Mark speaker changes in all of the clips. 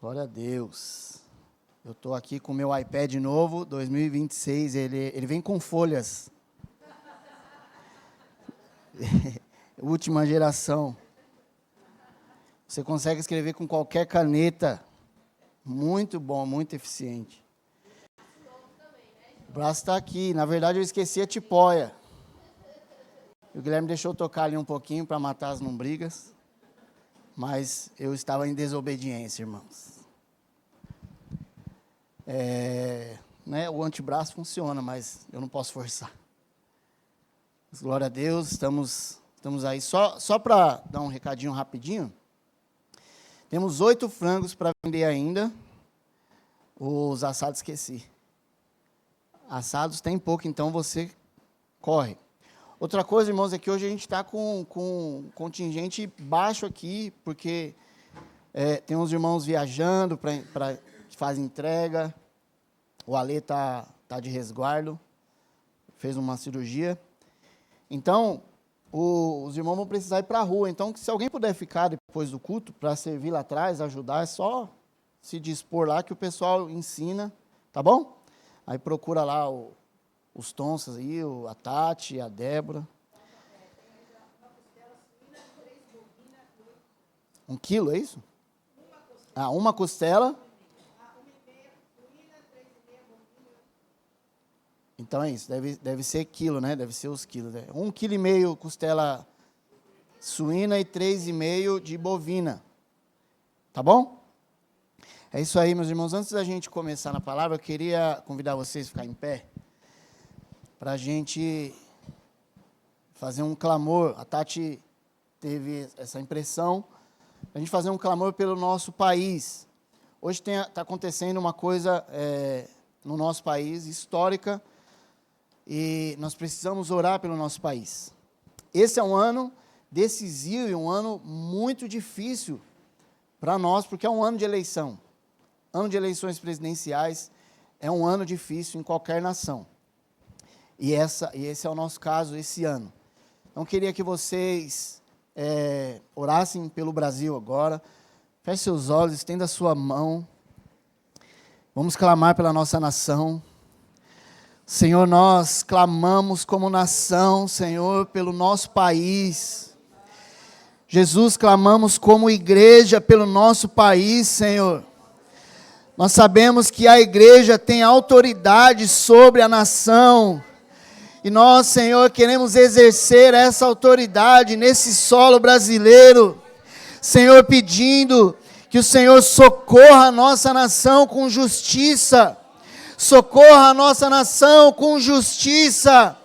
Speaker 1: Glória a Deus. Eu estou aqui com o meu iPad novo, 2026, ele vem com folhas. Última geração. Você consegue escrever com qualquer caneta. Muito bom, muito eficiente. O braço está aqui. Na verdade, eu esqueci a tipóia. O Guilherme deixou eu tocar ali um pouquinho para matar as lombrigas. Mas eu estava em desobediência, irmãos. O antebraço funciona, mas eu não posso forçar. Mas, glória a Deus, estamos aí. Só para dar um recadinho rapidinho. Temos 8 frangos para vender ainda. Os assados esqueci. Assados tem pouco, então você corre. Outra coisa, irmãos, é que hoje a gente está com um contingente baixo aqui, porque tem uns irmãos viajando para que fazem entrega. O Alê está de resguardo, fez uma cirurgia. Então, os irmãos vão precisar ir para a rua. Então, se alguém puder ficar depois do culto para servir lá atrás, ajudar, é só se dispor lá que o pessoal ensina, tá bom? Aí procura lá os tonsas aí, a Tati, a Débora. 1 quilo, é isso? Uma costela. Então é isso, deve ser quilo, né? Deve ser os quilos. 1,5 kg costela suína e 3,5 de bovina. Tá bom? É isso aí, meus irmãos. Antes da gente começar na palavra, eu queria convidar vocês a ficar em pé para a gente fazer um clamor. A Tati teve essa impressão, a gente fazer um clamor pelo nosso país. Hoje está acontecendo uma coisa no nosso país, histórica, e nós precisamos orar pelo nosso país. Esse é um ano decisivo e um ano muito difícil para nós, porque é um ano de eleição. Ano de eleições presidenciais é um ano difícil em qualquer nação. E esse é o nosso caso esse ano. Então, queria que vocês orassem pelo Brasil agora. Feche seus olhos, estenda a sua mão. Vamos clamar pela nossa nação. Senhor, nós clamamos como nação, Senhor, pelo nosso país. Jesus, clamamos como igreja pelo nosso país, Senhor. Nós sabemos que a igreja tem autoridade sobre a nação. E nós, Senhor, queremos exercer essa autoridade nesse solo brasileiro. Senhor, pedindo que o Senhor socorra a nossa nação com justiça. Socorra a nossa nação com justiça.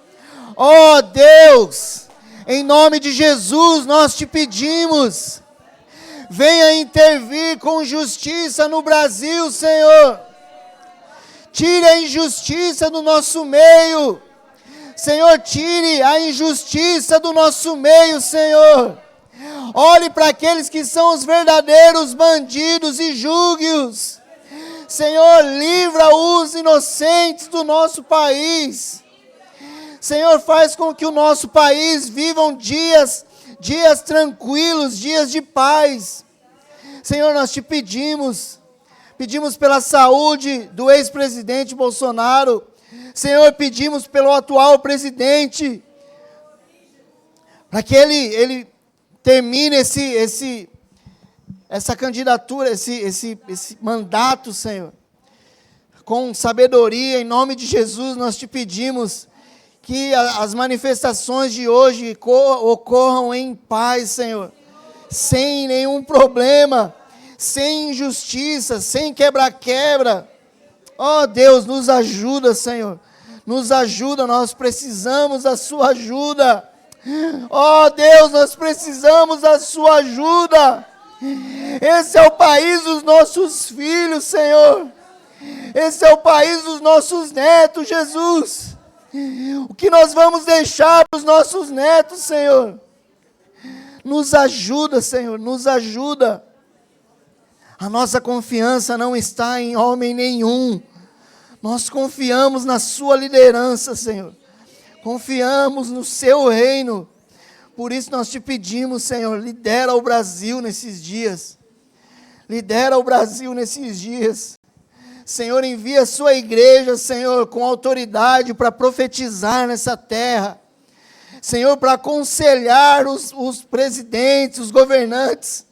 Speaker 1: Ó Deus, em nome de Jesus nós te pedimos. Venha intervir com justiça no Brasil, Senhor. Tire a injustiça do nosso meio. Senhor, tire a injustiça do nosso meio, Senhor. Olhe para aqueles que são os verdadeiros bandidos e julgue-os. Senhor, livra os inocentes do nosso país. Senhor, faz com que o nosso país vivam dias tranquilos, dias de paz. Senhor, nós te pedimos pela saúde do ex-presidente Bolsonaro. Senhor, pedimos pelo atual presidente, para que ele termine essa candidatura, esse mandato, Senhor, com sabedoria. Em nome de Jesus, nós te pedimos que as manifestações de hoje ocorram em paz, Senhor, sem nenhum problema, sem injustiça, sem quebra-quebra. Ó Deus, nos ajuda, Senhor, nos ajuda, nós precisamos da sua ajuda. Ó Deus, nós precisamos da sua ajuda. Esse é o país dos nossos filhos, Senhor. Esse é o país dos nossos netos, Jesus. O que nós vamos deixar para os nossos netos, Senhor? Nos ajuda, Senhor, nos ajuda. A nossa confiança não está em homem nenhum. Nós confiamos na sua liderança, Senhor. Confiamos no seu reino. Por isso nós te pedimos, Senhor, lidera o Brasil nesses dias. Lidera o Brasil nesses dias. Senhor, envia a sua igreja, Senhor, com autoridade para profetizar nessa terra. Senhor, para aconselhar os presidentes, os governantes.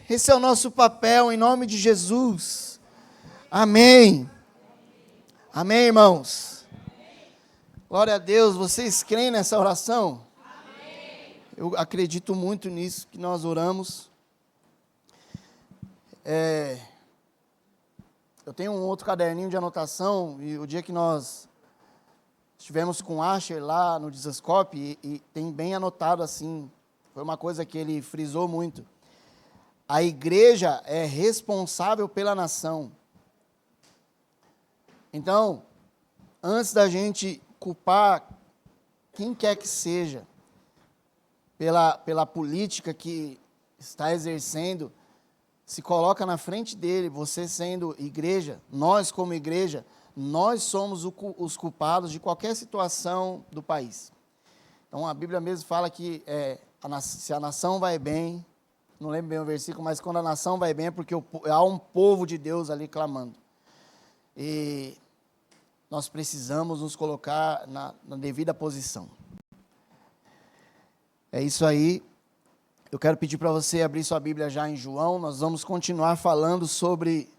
Speaker 1: Esse é o nosso papel, em nome de Jesus. Amém. Amém, irmãos. Glória a Deus. Vocês creem nessa oração? Amém. Eu acredito muito nisso que nós oramos. Eu tenho um outro caderninho de anotação, e o dia que nós estivemos com o Asher lá no Dizascope, e tem bem anotado assim, foi uma coisa que ele frisou muito. A igreja é responsável pela nação. Então, antes da gente culpar quem quer que seja pela política que está exercendo, se coloca na frente dele, você sendo igreja, nós como igreja, nós somos os culpados de qualquer situação do país. Então a Bíblia mesmo fala que se a nação vai bem, não lembro bem o versículo, mas quando a nação vai bem é porque há um povo de Deus ali clamando. E nós precisamos nos colocar na devida posição. É isso aí. Eu quero pedir para você abrir sua Bíblia já em João. Nós vamos continuar falando sobre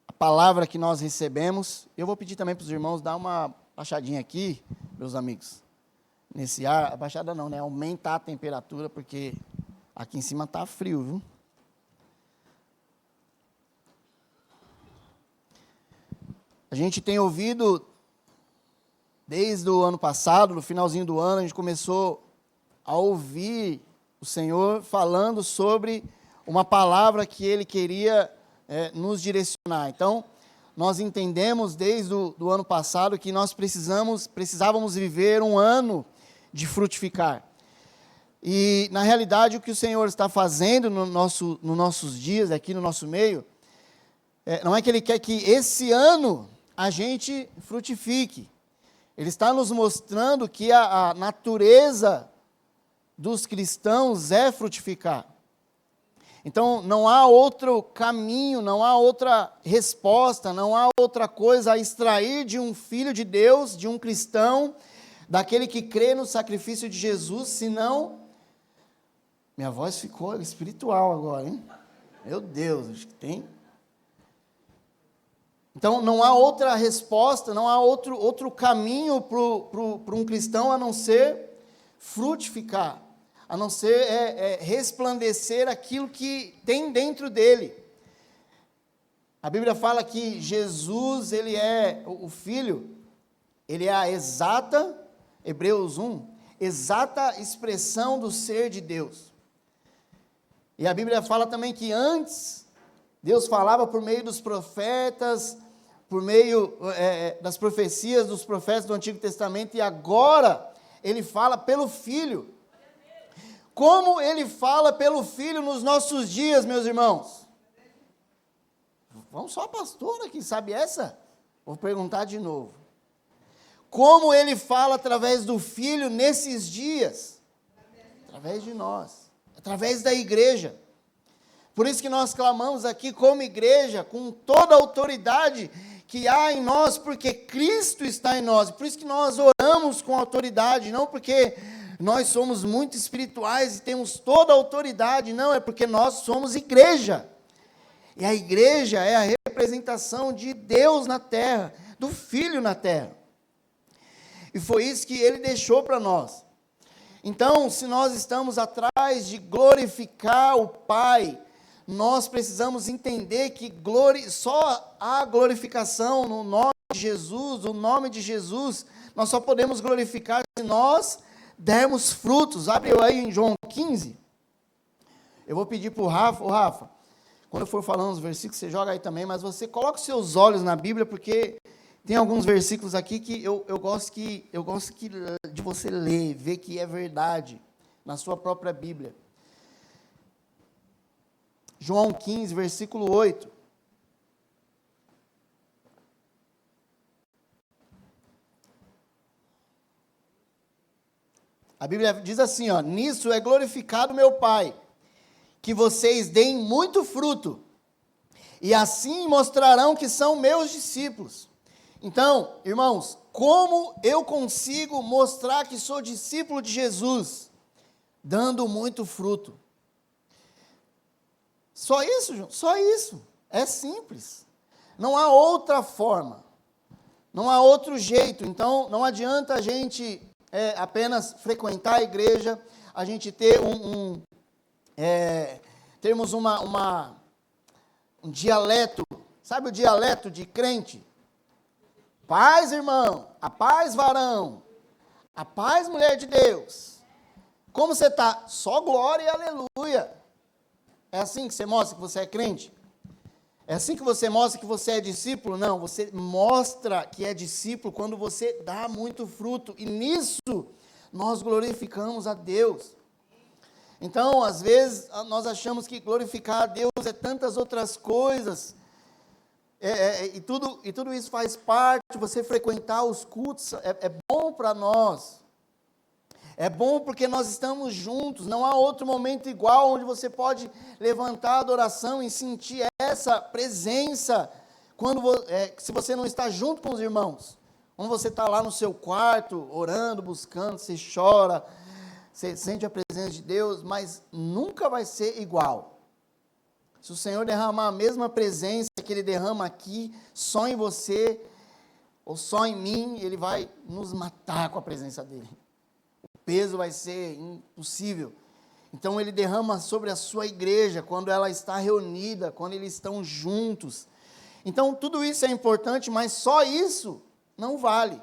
Speaker 1: a palavra que nós recebemos. Eu vou pedir também para os irmãos dar uma baixadinha aqui, meus amigos. Nesse ar, baixada não, né? Aumentar a temperatura, porque aqui em cima está frio, viu? A gente tem ouvido, desde o ano passado, no finalzinho do ano, a gente começou a ouvir o Senhor falando sobre uma palavra que Ele queria nos direcionar. Então, nós entendemos desde o ano passado que nós precisávamos viver um ano de frutificar. E, na realidade, o que o Senhor está fazendo nos nossos dias, aqui no nosso meio, não é que Ele quer que esse ano a gente frutifique. Ele está nos mostrando que a natureza dos cristãos é frutificar. Então, não há outro caminho, não há outra resposta, não há outra coisa a extrair de um filho de Deus, de um cristão, daquele que crê no sacrifício de Jesus, senão... Minha voz ficou espiritual agora, hein? Meu Deus, acho que tem... Então, não há outra resposta, não há outro caminho para um cristão a não ser frutificar, a não ser resplandecer aquilo que tem dentro dele. A Bíblia fala que Jesus, ele é o Filho, ele é a exata, Hebreus 1, exata expressão do ser de Deus. E a Bíblia fala também que antes, Deus falava por meio dos profetas, por meio das profecias dos profetas do Antigo Testamento, e agora Ele fala pelo Filho. Como Ele fala pelo Filho nos nossos dias, meus irmãos? Vamos só a pastora que sabe essa? Vou perguntar de novo. Como Ele fala através do Filho nesses dias? Através de nós, através da igreja. Por isso que nós clamamos aqui como igreja, com toda a autoridade que há em nós, porque Cristo está em nós. Por isso que nós oramos com autoridade, não porque nós somos muito espirituais e temos toda a autoridade, não, é porque nós somos igreja. E a igreja é a representação de Deus na terra, do Filho na terra. E foi isso que Ele deixou para nós. Então, se nós estamos atrás de glorificar o Pai, nós precisamos entender que só há glorificação no nome de Jesus, o nome de Jesus, nós só podemos glorificar se nós dermos frutos. Abre aí em João 15. Eu vou pedir para o Rafa, quando eu for falando os versículos, você joga aí também, mas você coloca os seus olhos na Bíblia, porque tem alguns versículos aqui que eu gosto de você ler, ver que é verdade na sua própria Bíblia. João 15, versículo 8. A Bíblia diz assim, nisso é glorificado meu Pai, que vocês deem muito fruto, e assim mostrarão que são meus discípulos. Então, irmãos, como eu consigo mostrar que sou discípulo de Jesus? Dando muito fruto. Só isso, João? Só isso. É simples. Não há outra forma. Não há outro jeito. Então, não adianta a gente apenas frequentar a igreja, a gente ter termos um dialeto. Sabe o dialeto de crente? Paz, irmão. A paz, varão. A paz, mulher de Deus. Como você está? Só glória e aleluia. É assim que você mostra que você é crente? É assim que você mostra que você é discípulo? Não, você mostra que é discípulo quando você dá muito fruto. E nisso nós glorificamos a Deus. Então, às vezes, nós achamos que glorificar a Deus é tantas outras coisas. E tudo isso faz parte, você frequentar os cultos, é bom para nós. É bom porque nós estamos juntos, não há outro momento igual onde você pode levantar a adoração e sentir essa presença, se você não está junto com os irmãos. Quando você está lá no seu quarto, orando, buscando, você chora, você sente a presença de Deus, mas nunca vai ser igual. Se o Senhor derramar a mesma presença que Ele derrama aqui, só em você, ou só em mim, Ele vai nos matar com a presença dEle. O peso vai ser impossível. Então Ele derrama sobre a sua igreja, quando ela está reunida, quando eles estão juntos. Então tudo isso é importante, mas só isso não vale.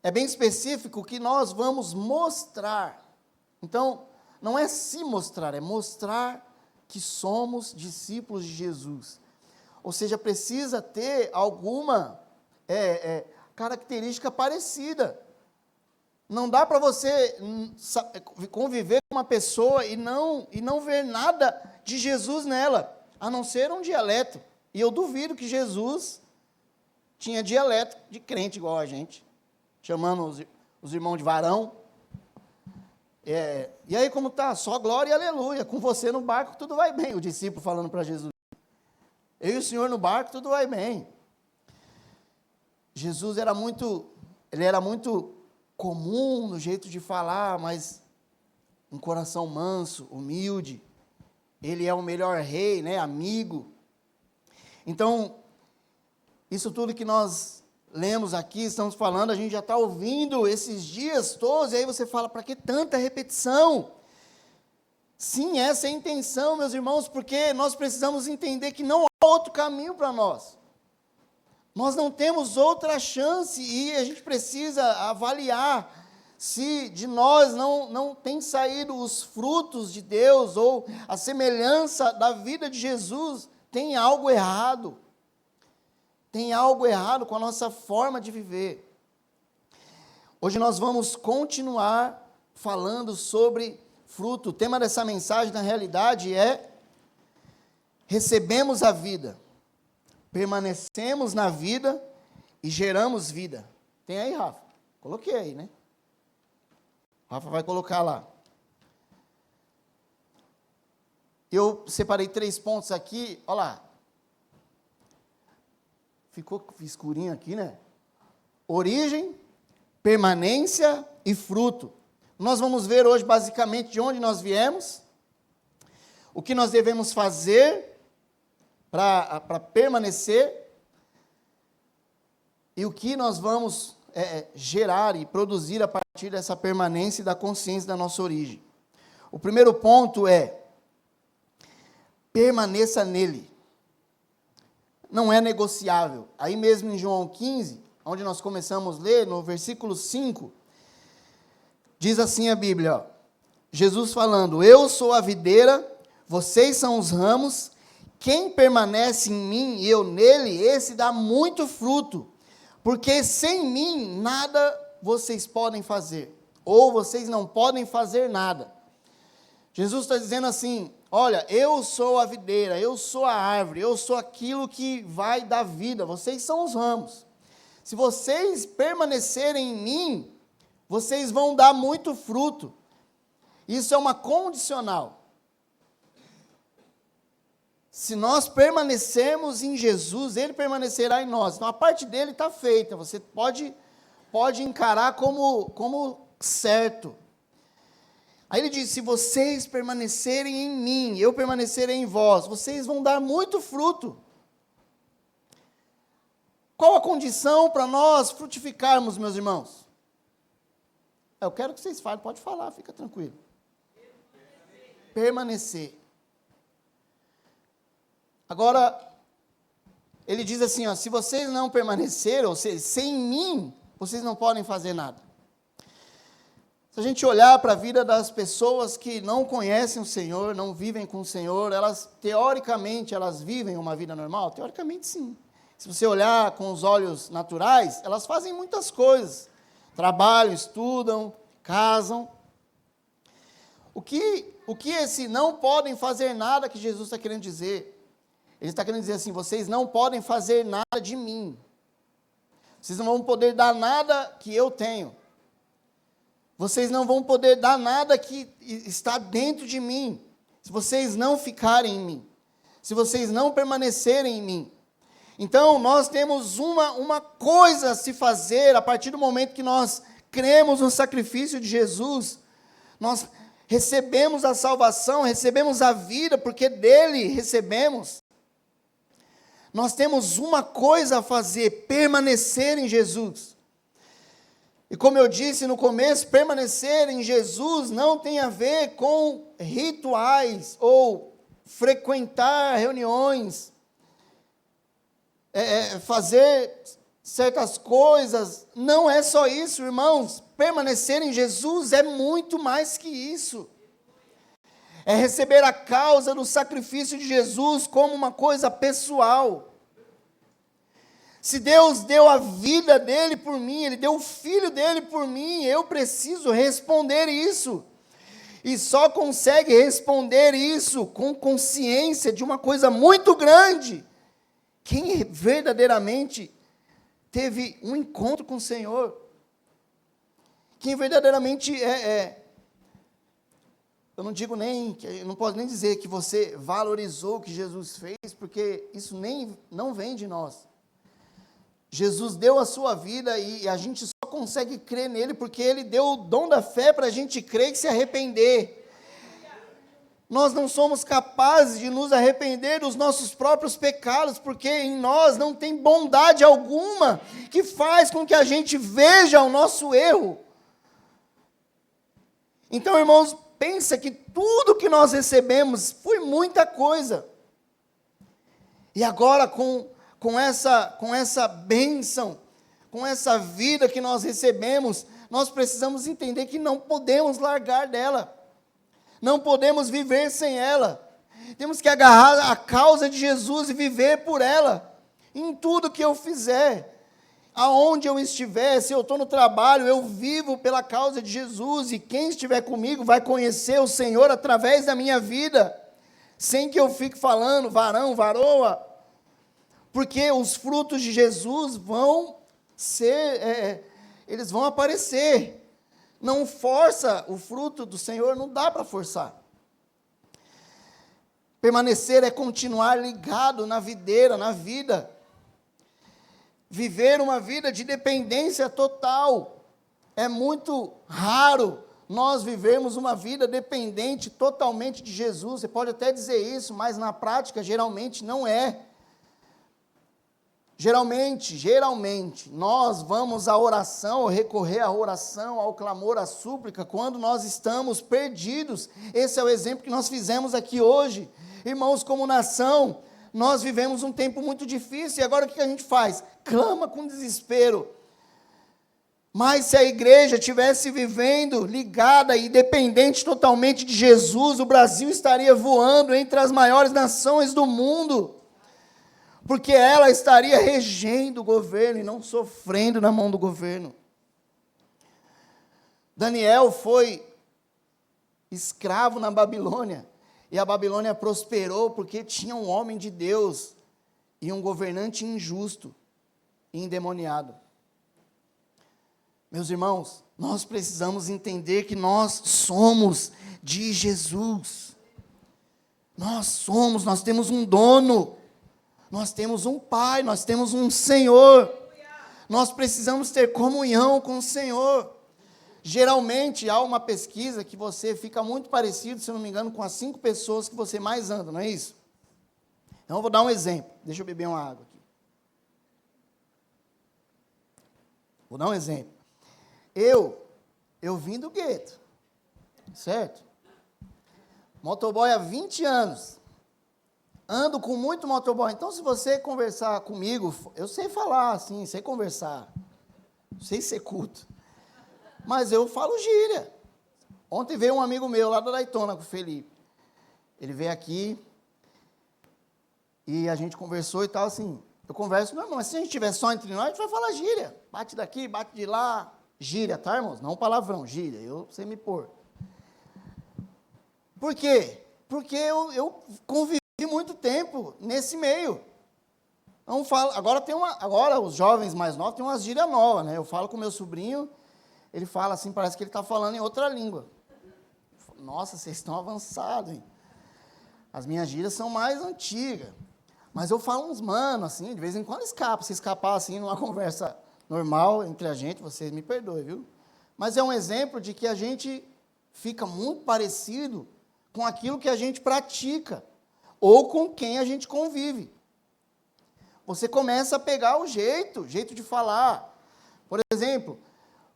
Speaker 1: É bem específico que nós vamos mostrar. Então, não é se mostrar, é mostrar que somos discípulos de Jesus. Ou seja, precisa ter alguma característica parecida. Não dá para você conviver com uma pessoa e não ver nada de Jesus nela, a não ser um dialeto. E eu duvido que Jesus tinha dialeto de crente igual a gente, chamando os irmãos de varão. E aí como está? Só glória e aleluia. Com você no barco tudo vai bem. O discípulo falando para Jesus. Eu e o Senhor no barco tudo vai bem. Jesus era muito comum no jeito de falar, mas um coração manso, humilde. Ele é o melhor rei, né? Amigo. Então, isso tudo que nós lemos aqui, estamos falando, a gente já está ouvindo esses dias todos, e aí você fala, para que tanta repetição? Sim, essa é a intenção, meus irmãos, porque nós precisamos entender que não há outro caminho para nós. Nós não temos outra chance, e a gente precisa avaliar se de nós não tem saído os frutos de Deus, ou a semelhança da vida de Jesus, tem algo errado. Tem algo errado com a nossa forma de viver. Hoje nós vamos continuar falando sobre fruto. O tema dessa mensagem, na realidade, é: recebemos a vida, permanecemos na vida e geramos vida. Tem aí, Rafa? Coloquei aí, né? Rafa vai colocar lá. Eu separei 3 pontos aqui, olha lá. Ficou escurinho aqui, né? Origem, permanência e fruto. Nós vamos ver hoje basicamente de onde nós viemos, o que nós devemos fazer para permanecer e o que nós vamos gerar e produzir a partir dessa permanência e da consciência da nossa origem. O primeiro ponto é: permaneça nele. Não é negociável. Aí mesmo em João 15, onde nós começamos a ler, no versículo 5, diz assim a Bíblia, ó, Jesus falando: eu sou a videira, vocês são os ramos, quem permanece em mim e eu nele, esse dá muito fruto, porque sem mim nada vocês podem fazer, ou vocês não podem fazer nada. Jesus está dizendo assim: olha, eu sou a videira, eu sou a árvore, eu sou aquilo que vai dar vida, vocês são os ramos. Se vocês permanecerem em mim, vocês vão dar muito fruto. Isso é uma condicional. Se nós permanecermos em Jesus, Ele permanecerá em nós. Então, a parte dele está feita, você pode encarar como certo. Aí ele diz, se vocês permanecerem em mim, eu permanecerei em vós, vocês vão dar muito fruto. Qual a condição para nós frutificarmos, meus irmãos? Eu quero que vocês falem, pode falar, fica tranquilo. Permanecer. Agora, ele diz assim, ó, se vocês não permanecerem, ou seja, sem mim, vocês não podem fazer nada. Se a gente olhar para a vida das pessoas que não conhecem o Senhor, não vivem com o Senhor, elas, teoricamente, elas vivem uma vida normal? Teoricamente, sim. Se você olhar com os olhos naturais, elas fazem muitas coisas. Trabalham, estudam, casam. O que esse não podem fazer nada que Jesus está querendo dizer? Ele está querendo dizer assim, vocês não podem fazer nada de mim. Vocês não vão poder dar nada que eu tenho. Vocês não vão poder dar nada que está dentro de mim. Se vocês não ficarem em mim. Se vocês não permanecerem em mim. Então, nós temos uma coisa a se fazer a partir do momento que nós cremos no sacrifício de Jesus. Nós recebemos a salvação, recebemos a vida, porque dele recebemos. Nós temos uma coisa a fazer, permanecer em Jesus. E como eu disse no começo, permanecer em Jesus não tem a ver com rituais ou frequentar reuniões, fazer certas coisas. Não é só isso, irmãos. Permanecer em Jesus é muito mais que isso. É receber a causa do sacrifício de Jesus como uma coisa pessoal. Se Deus deu a vida dele por mim, Ele deu o Filho dele por mim, eu preciso responder isso. E só consegue responder isso com consciência de uma coisa muito grande. Quem verdadeiramente teve um encontro com o Senhor. Quem verdadeiramente eu não digo nem, eu não posso nem dizer que você valorizou o que Jesus fez, porque isso não vem de nós. Jesus deu a sua vida e a gente só consegue crer nele porque ele deu o dom da fé para a gente crer e se arrepender. Nós não somos capazes de nos arrepender dos nossos próprios pecados, porque em nós não tem bondade alguma que faz com que a gente veja o nosso erro. Então, irmãos, pensa que tudo que nós recebemos foi muita coisa. E agora com essa bênção, com essa vida que nós recebemos, nós precisamos entender que não podemos largar dela. Não podemos viver sem ela. Temos que agarrar a causa de Jesus e viver por ela. Em tudo que eu fizer. Aonde eu estiver, se eu estou no trabalho, eu vivo pela causa de Jesus. E quem estiver comigo vai conhecer o Senhor através da minha vida. Sem que eu fique falando varão, varoa. Porque os frutos de Jesus vão ser, eles vão aparecer. Não força o fruto do Senhor, não dá para forçar. Permanecer é continuar ligado na videira, na vida. Viver uma vida de dependência total. É muito raro nós vivermos uma vida dependente totalmente de Jesus. Você pode até dizer isso, mas na prática geralmente não é. Geralmente, nós vamos à oração, recorrer à oração, ao clamor, à súplica, quando nós estamos perdidos. Esse é o exemplo que nós fizemos aqui hoje. Irmãos, como nação, nós vivemos um tempo muito difícil, e agora o que a gente faz? Clama com desespero. Mas se a igreja estivesse vivendo ligada e dependente totalmente de Jesus, o Brasil estaria voando entre as maiores nações do mundo. Porque ela estaria regendo o governo e não sofrendo na mão do governo. Daniel foi escravo na Babilônia. E a Babilônia prosperou porque tinha um homem de Deus e um governante injusto e endemoniado. Meus irmãos, nós precisamos entender que nós somos de Jesus. Nós temos um dono, nós temos um Pai, nós temos um Senhor. Nós precisamos ter comunhão com o Senhor. Geralmente, há uma pesquisa que você fica muito parecido, se eu não me engano, com as 5 pessoas que você mais anda, não é isso? Então, eu vou dar um exemplo. Deixa eu beber uma água aqui. Vou dar um exemplo. Eu vim do gueto, certo? Motoboy há 20 anos. Ando com muito motoboy. Então, se você conversar comigo, eu sei falar, assim, sei conversar. Sei ser culto. Mas eu falo gíria. Ontem veio um amigo meu lá da Daytona, com o Felipe. Ele veio aqui e a gente conversou e tal, assim. Eu converso, não, mas se a gente estiver só entre nós, a gente vai falar gíria. Bate daqui, bate de lá. Gíria, tá, irmãos? Não palavrão, gíria. Eu sei me pôr. Por quê? Porque eu convivi muito tempo nesse meio. Não falo, agora os jovens mais novos têm umas gírias novas, né? Eu falo com meu sobrinho, ele fala assim, parece que ele está falando em outra língua. Nossa, vocês estão avançados, hein? As minhas gírias são mais antigas. Mas eu falo uns mano, assim, de vez em quando escapa. Se escapar assim numa conversa normal entre a gente, vocês me perdoem, viu? Mas é um exemplo de que a gente fica muito parecido com aquilo que a gente pratica ou com quem a gente convive. Você começa a pegar o jeito de falar. Por exemplo,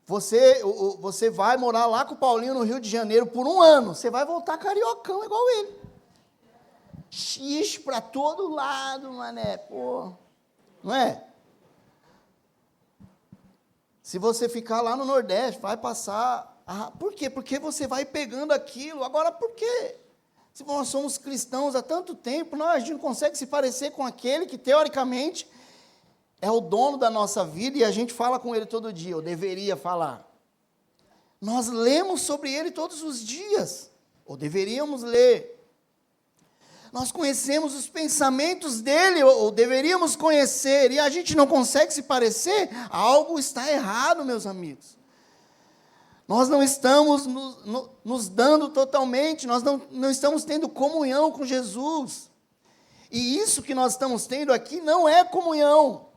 Speaker 1: você vai morar lá com o Paulinho no Rio de Janeiro por 1 ano, você vai voltar cariocão igual ele. Xixi para todo lado, mané, pô. Não é? Se você ficar lá no Nordeste, vai passar... por quê? Porque você vai pegando aquilo. Agora, por quê? Se nós somos cristãos há tanto tempo, a gente não consegue se parecer com aquele que, teoricamente, é o dono da nossa vida e a gente fala com ele todo dia, ou deveria falar. Nós lemos sobre ele todos os dias, ou deveríamos ler. Nós conhecemos os pensamentos dele, ou deveríamos conhecer, e a gente não consegue se parecer, algo está errado, meus amigos. Nós não estamos nos dando totalmente, nós não estamos tendo comunhão com Jesus. E isso que nós estamos tendo aqui não é comunhão.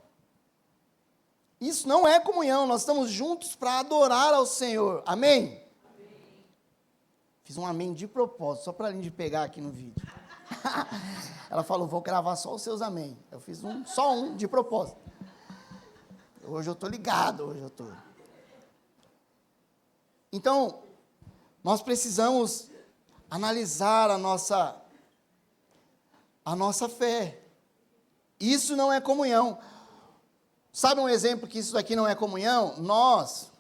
Speaker 1: Isso não é comunhão, nós estamos juntos para adorar ao Senhor. Amém? Amém. Fiz um amém de propósito, só para a Lindy pegar aqui no vídeo. Ela falou, vou gravar só os seus amém. Eu fiz só um de propósito. Hoje eu estou ligado, Então, nós precisamos analisar a nossa fé. Isso não é comunhão. Sabe um exemplo que isso daqui não é comunhão? Nós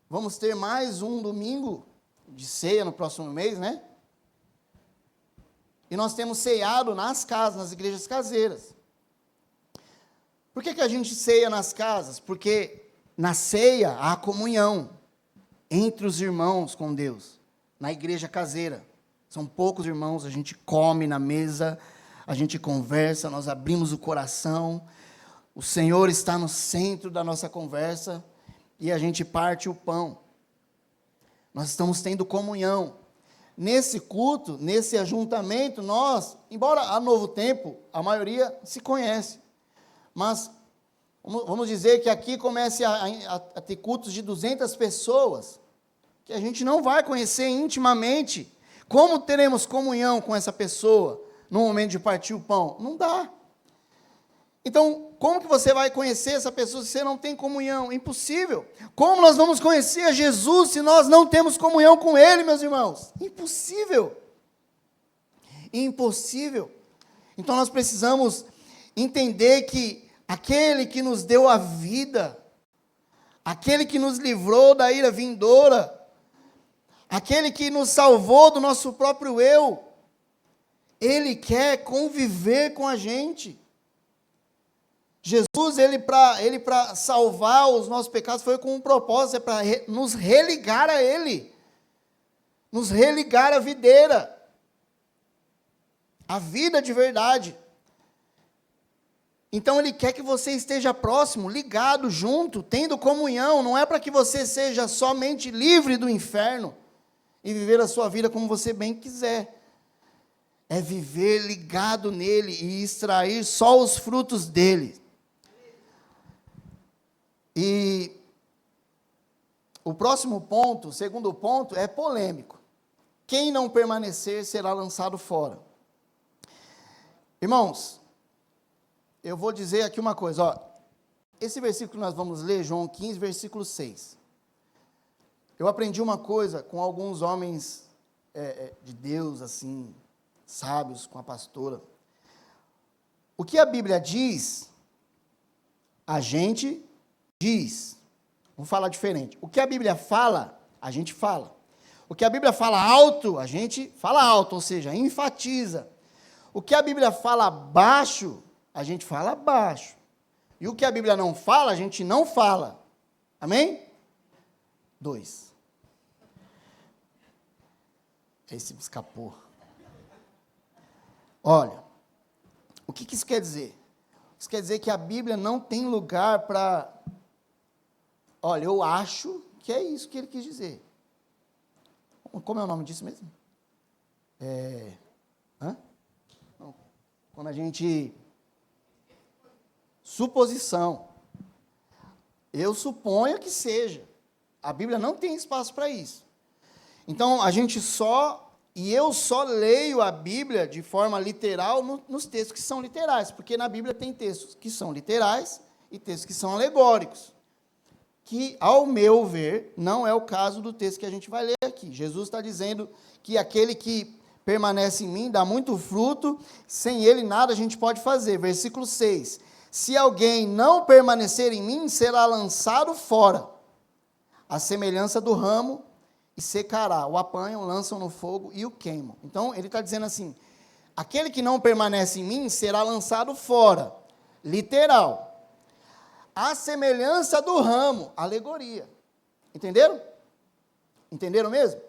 Speaker 1: vamos ter mais um domingo de ceia no próximo mês, né? E nós temos ceiado nas casas, nas igrejas caseiras. Por que a gente ceia nas casas? Porque na ceia há comunhão entre os irmãos com Deus. Na igreja caseira, são poucos irmãos, a gente come na mesa, a gente conversa, nós abrimos o coração, o Senhor está no centro da nossa conversa e a gente parte o pão. Nós estamos tendo comunhão. Nesse culto, nesse ajuntamento, nós, embora há Novo Tempo, a maioria se conhece, mas vamos dizer que aqui comece a ter cultos de 200 pessoas, que a gente não vai conhecer intimamente. Como teremos comunhão com essa pessoa no momento de partir o pão? Não dá. Então, como que você vai conhecer essa pessoa se você não tem comunhão? Impossível. Como nós vamos conhecer a Jesus se nós não temos comunhão com Ele, meus irmãos? Impossível. Impossível. Então, nós precisamos entender que aquele que nos deu a vida, aquele que nos livrou da ira vindoura, aquele que nos salvou do nosso próprio eu, Ele quer conviver com a gente. Jesus, ele para salvar os nossos pecados, foi com um propósito, é para nos religar a Ele, nos religar à videira, a vida de verdade. Então, Ele quer que você esteja próximo, ligado, junto, tendo comunhão. Não é para que você seja somente livre do inferno e viver a sua vida como você bem quiser. é viver ligado nele e extrair só os frutos dele. E o próximo ponto, o segundo ponto, é polêmico. Quem não permanecer será lançado fora. Irmãos, eu vou dizer aqui uma coisa, ó. Esse versículo que nós vamos ler, João 15, versículo 6. Eu aprendi uma coisa com alguns homens de Deus, assim, sábios, com a pastora. O que a Bíblia diz, a gente diz. Vamos falar diferente. O que a Bíblia fala, a gente fala. O que a Bíblia fala alto, a gente fala alto, ou seja, enfatiza. O que a Bíblia fala baixo, a gente fala baixo. E o que a Bíblia não fala, a gente não fala. Amém? 2. Esse me escapou. Olha, o que isso quer dizer? Isso quer dizer que a Bíblia não tem lugar para... Olha, eu acho que é isso que ele quis dizer. Como é o nome disso mesmo? Quando a gente... Suposição. Eu suponho que seja. A Bíblia não tem espaço para isso. Então, eu só leio a Bíblia de forma literal nos textos que são literais, porque na Bíblia tem textos que são literais e textos que são alegóricos, que, ao meu ver, não é o caso do texto que a gente vai ler aqui. Jesus está dizendo que aquele que permanece em mim dá muito fruto, sem ele nada a gente pode fazer. Versículo 6. Se alguém não permanecer em mim, será lançado fora, à semelhança do ramo, e secará. O apanham, lançam no fogo e o queimam. Então, ele está dizendo assim, aquele que não permanece em mim, será lançado fora. Literal. À semelhança do ramo, alegoria. Entenderam? Entenderam mesmo?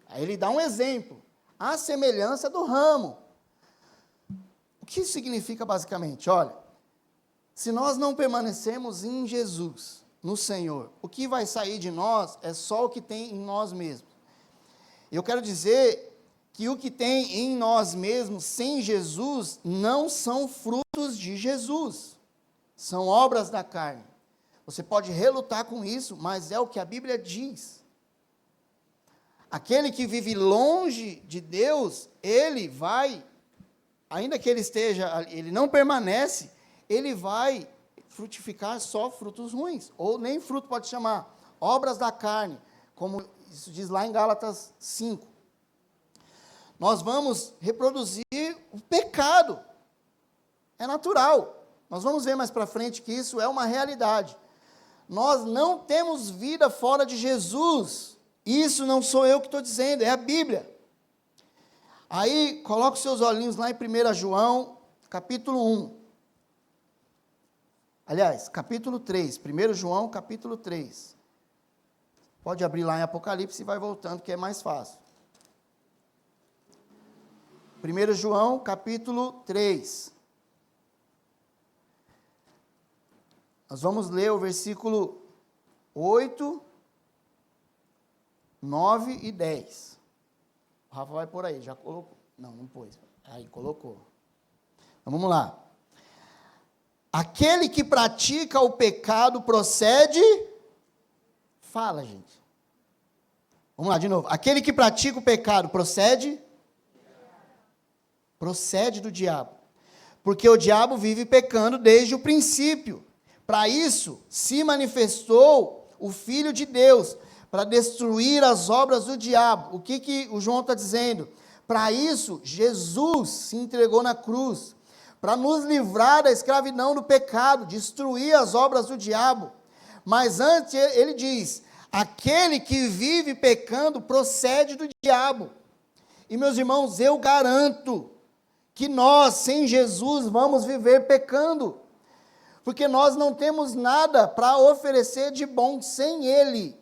Speaker 1: Aí ele dá um exemplo. À semelhança do ramo. O que isso significa basicamente? Olha, se nós não permanecermos em Jesus, no Senhor, o que vai sair de nós é só o que tem em nós mesmos. Eu quero dizer que o que tem em nós mesmos, sem Jesus, não são frutos de Jesus. São obras da carne. Você pode relutar com isso, mas é o que a Bíblia diz. Aquele que vive longe de Deus, ele vai, ainda que ele não permanece, ele vai frutificar só frutos ruins, ou nem fruto pode chamar, obras da carne, como isso diz lá em Gálatas 5. Nós vamos reproduzir o pecado, é natural. Nós vamos ver mais para frente que isso é uma realidade. Nós não temos vida fora de Jesus. Isso não sou eu que estou dizendo, é a Bíblia. Aí, coloque os seus olhinhos lá em 1 João, capítulo 1. Aliás, capítulo 3, 1 João, capítulo 3. Pode abrir lá em Apocalipse e vai voltando, que é mais fácil. 1 João, capítulo 3. Nós vamos ler o versículo 8, 9 e 10. O Rafa vai por aí, já colocou. Não pôs. Aí, colocou. Então, vamos lá. Aquele que pratica o pecado procede... Fala, gente. Vamos lá, de novo. Aquele que pratica o pecado procede... Procede do diabo. Porque o diabo vive pecando desde o princípio. Para isso, se manifestou o Filho de Deus, para destruir as obras do diabo. O que o João está dizendo? Para isso, Jesus se entregou na cruz, para nos livrar da escravidão do pecado, destruir as obras do diabo. Mas antes ele diz, aquele que vive pecando procede do diabo. E meus irmãos, eu garanto que nós, sem Jesus, vamos viver pecando, porque nós não temos nada para oferecer de bom sem Ele.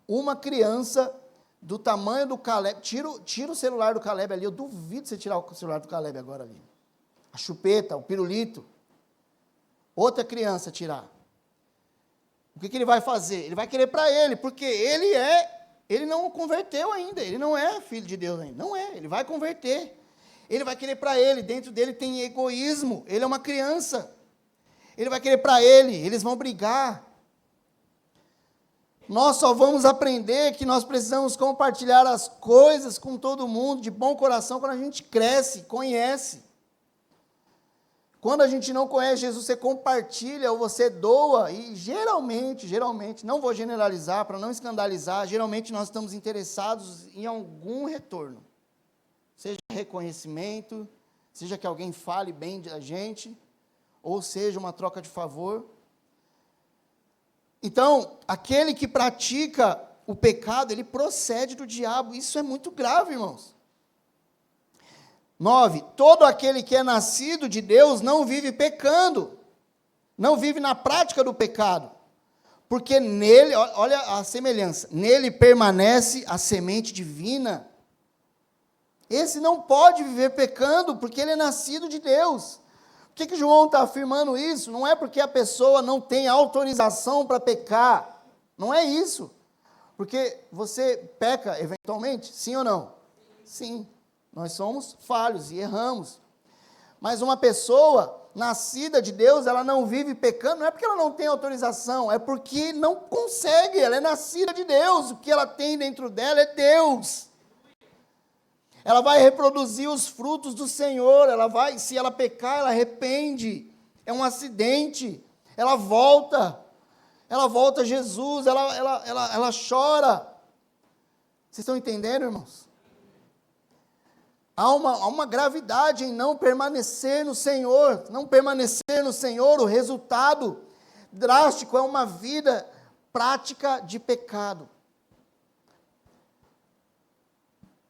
Speaker 1: Uma criança do tamanho do Caleb, tira o celular do Caleb ali, eu duvido você tirar o celular do Caleb agora ali. A chupeta, o pirulito. Outra criança tirar. O que ele vai fazer? Ele vai querer para ele, porque ele é ele não converteu ainda, ele não é filho de Deus ainda, não é, ele vai converter. Ele vai querer para ele, dentro dele tem egoísmo, ele é uma criança. Ele vai querer para ele, eles vão brigar. Nós só vamos aprender que nós precisamos compartilhar as coisas com todo mundo, de bom coração, quando a gente cresce, conhece. Quando a gente não conhece Jesus, você compartilha ou você doa, e geralmente, não vou generalizar para não escandalizar, geralmente nós estamos interessados em algum retorno. Seja reconhecimento, seja que alguém fale bem da gente, ou seja uma troca de favor. Então, aquele que pratica o pecado, ele procede do diabo. Isso é muito grave, irmãos. 9. Todo aquele que é nascido de Deus não vive pecando, não vive na prática do pecado, porque nele, olha a semelhança, nele permanece a semente divina. Esse não pode viver pecando, porque ele é nascido de Deus. Por que João está afirmando isso? Não é porque a pessoa não tem autorização para pecar, não é isso. Porque você peca eventualmente, sim ou não? Sim, nós somos falhos e erramos. Mas uma pessoa nascida de Deus, ela não vive pecando, não é porque ela não tem autorização, é porque não consegue, ela é nascida de Deus, o que ela tem dentro dela é Deus. Ela vai reproduzir os frutos do Senhor, se ela pecar, ela arrepende, é um acidente, ela volta a Jesus, ela chora. Vocês estão entendendo, irmãos? Há uma gravidade em não permanecer no Senhor, o resultado drástico é uma vida prática de pecado.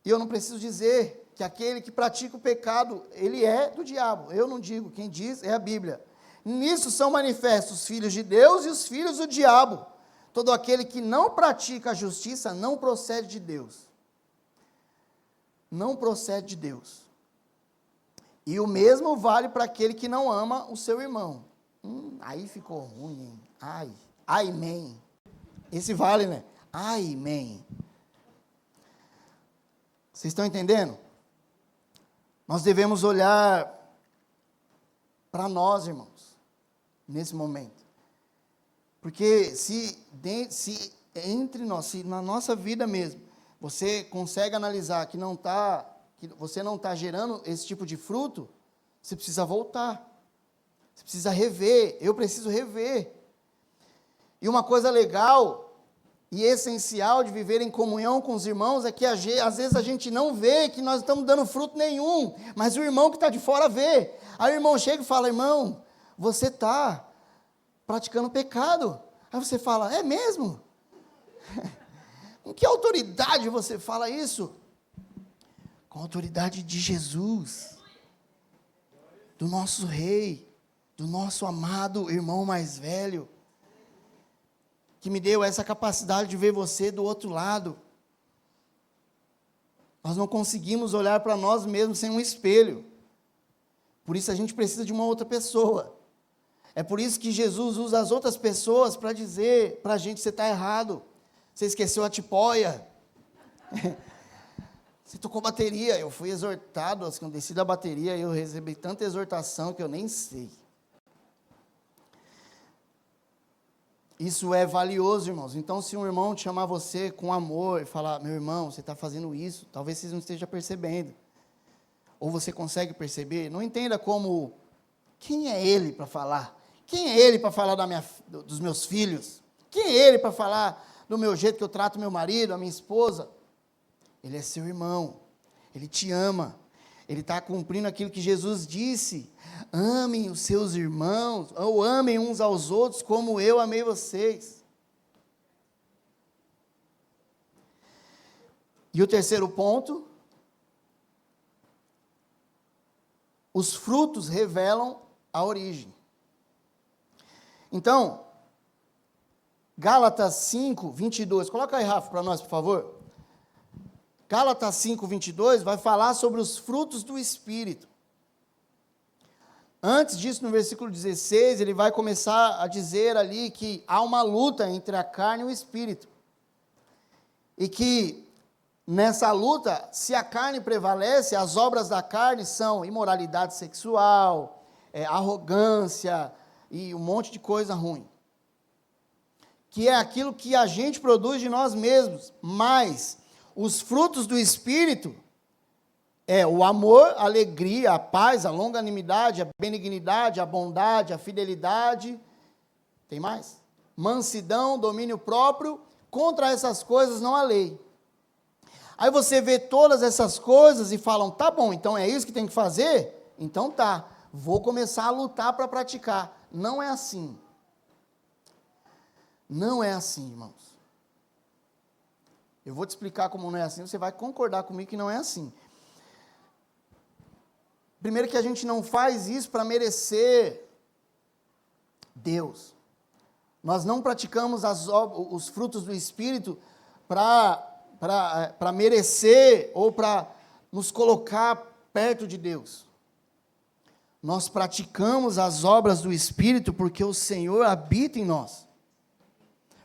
Speaker 1: E eu não preciso dizer que aquele que pratica o pecado, ele é do diabo. Eu não digo, quem diz é a Bíblia. Nisso são manifestos os filhos de Deus e os filhos do diabo. Todo aquele que não pratica a justiça não procede de Deus. Não procede de Deus. E o mesmo vale para aquele que não ama o seu irmão. Aí ficou ruim, hein? Amém. Esse vale, né? Amém. Vocês estão entendendo? Nós devemos olhar para nós, irmãos, nesse momento. Porque se entre nós, se na nossa vida mesmo, você consegue analisar que você não está gerando esse tipo de fruto, você precisa voltar. Você precisa rever. Eu preciso rever. E uma coisa legal e essencial de viver em comunhão com os irmãos é que às vezes a gente não vê que nós estamos dando fruto nenhum, mas o irmão que está de fora vê. Aí o irmão chega e fala: irmão, você está praticando pecado. Aí você fala: é mesmo? Com que autoridade você fala isso? Com a autoridade de Jesus, do nosso rei, do nosso amado irmão mais velho, que me deu essa capacidade de ver você do outro lado. Nós não conseguimos olhar para nós mesmos sem um espelho. Por isso a gente precisa de uma outra pessoa. É por isso que Jesus usa as outras pessoas para dizer para a gente: você está errado, você esqueceu a tipóia, você tocou bateria. Eu fui exortado, quando eu desci da bateria, eu recebi tanta exortação que eu nem sei. Isso é valioso, irmãos. Então, se um irmão te chamar você com amor e falar: meu irmão, você está fazendo isso, talvez você não esteja percebendo. Ou você consegue perceber, não entenda como: quem é ele para falar? Quem é ele para falar dos meus filhos? Quem é ele para falar do meu jeito que eu trato meu marido, a minha esposa? Ele é seu irmão, ele te ama, ele está cumprindo aquilo que Jesus disse: amem os seus irmãos, ou amem uns aos outros como eu amei vocês. E o terceiro ponto: os frutos revelam a origem. Então, Gálatas 5, 22, coloca aí, Rafa, para nós, por favor. Gálatas 5, 22 vai falar sobre os frutos do Espírito. Antes disso, no versículo 16, ele vai começar a dizer ali que há uma luta entre a carne e o Espírito. E que nessa luta, se a carne prevalece, as obras da carne são imoralidade sexual, arrogância e um monte de coisa ruim. Que é aquilo que a gente produz de nós mesmos. Mas os frutos do Espírito é o amor, a alegria, a paz, a longanimidade, a benignidade, a bondade, a fidelidade. Tem mais? Mansidão, domínio próprio. Contra essas coisas não há lei. Aí você vê todas essas coisas e falam, tá bom, então é isso que tem que fazer? Então tá, vou começar a lutar para praticar. Não é assim. Não é assim, irmãos. Eu vou te explicar como não é assim, você vai concordar comigo que não é assim. Primeiro que a gente não faz isso para merecer Deus. Nós não praticamos os frutos do Espírito para merecer ou para nos colocar perto de Deus. Nós praticamos as obras do Espírito porque o Senhor habita em nós.